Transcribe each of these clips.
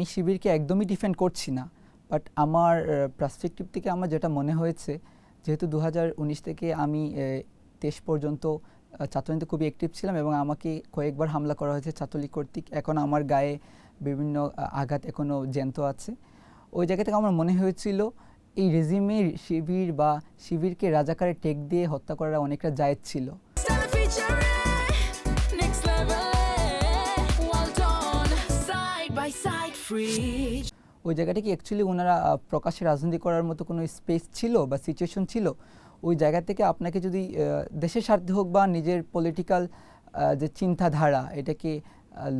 আমি শিবিরকে একদমই ডিফেন্ড করছি না, বাট আমার পার্সপেক্টিভ থেকে আমার যেটা মনে হয়েছে, যেহেতু ২০১৯ থেকে আমি ২৩ পর্যন্ত ছাত্রলীগতে খুবই অ্যাক্টিভ ছিলাম এবং আমাকে কয়েকবার হামলা করা হয়েছে ছাত্রলীগ কর্তৃক। এখন আমার গায়ে বিভিন্ন আঘাত এখনও জ্যান্ত আছে। ওই জায়গা থেকে আমার মনে হয়েছিল এই রেজিমের শিবির বা শিবিরকে রাজাকারের টেক দিয়ে হত্যা করা অনেকটা জায়েজ ছিল। ওই জায়গাটা কি অ্যাকচুয়ালি ওনারা প্রকাশ্যে রাজনীতি করার মতো কোনো স্পেস ছিল বা সিচুয়েশন ছিল? ওই জায়গা থেকে আপনাকে যদি দেশের স্বার্থে হোক বা নিজের পলিটিক্যাল যে চিন্তাধারা, এটাকে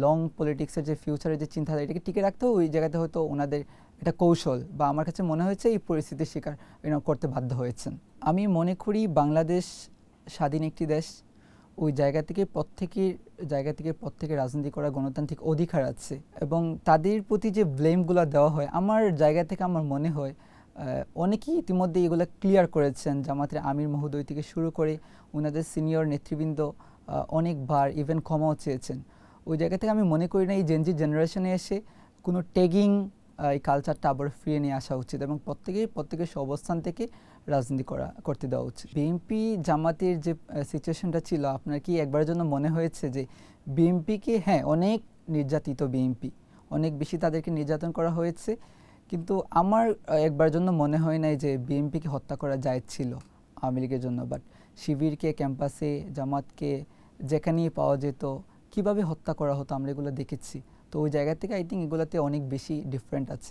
লং পলিটিক্সের যে ফিউচারের যে চিন্তাধারা, এটাকে টিকে রাখতে ওই জায়গাতে হয়তো ওনাদের একটা কৌশল বা আমার কাছে মনে হয়েছে এই পরিস্থিতির শিকার করতে বাধ্য হয়েছেন। আমি মনে করি বাংলাদেশ স্বাধীন একটি দেশ। ওই জায়গা থেকে প্রত্যেকের রাজনীতি করার গণতান্ত্রিক অধিকার আছে এবং তাদের প্রতি যে ব্লেমগুলো দেওয়া হয়, আমার জায়গা থেকে আমার মনে হয় অনেকেই ইতিমধ্যে এগুলো ক্লিয়ার করেছেন। জামাতের আমির মহোদয় থেকে শুরু করে ওনাদের সিনিয়র নেতৃবৃন্দ অনেকবার ইভেন ক্ষমাও চেয়েছেন। ওই জায়গা থেকে আমি মনে করি না এই জেনজি জেনারেশনে এসে কোনো ট্যাগিং এই কালচারটা আবার ফিরিয়ে নিয়ে আসা উচিত এবং প্রত্যেকের অবস্থান থেকে রাজনীতি করতে দেওয়া উচিত। বিএনপি জামাতের যে সিচুয়েশনটা ছিল, আপনার কি একবারের জন্য মনে হয়েছে যে বিএনপিকে, হ্যাঁ অনেক নির্যাতিত বিএনপি, অনেক বেশি তাদেরকে নির্যাতন করা হয়েছে, কিন্তু আমার একবারের জন্য মনে হয় নাই যে বিএনপিকে হত্যা করা জায়েজ ছিল আওয়ামী লীগের জন্য। বাট শিবিরকে ক্যাম্পাসে, জামাতকে যেখানেই পাওয়া যেত কিভাবে হত্যা করা হতো আমরা এগুলো দেখেছি। তো ওই জায়গা থেকে আই থিঙ্ক এগুলোতে অনেক বেশি ডিফারেন্ট আছে।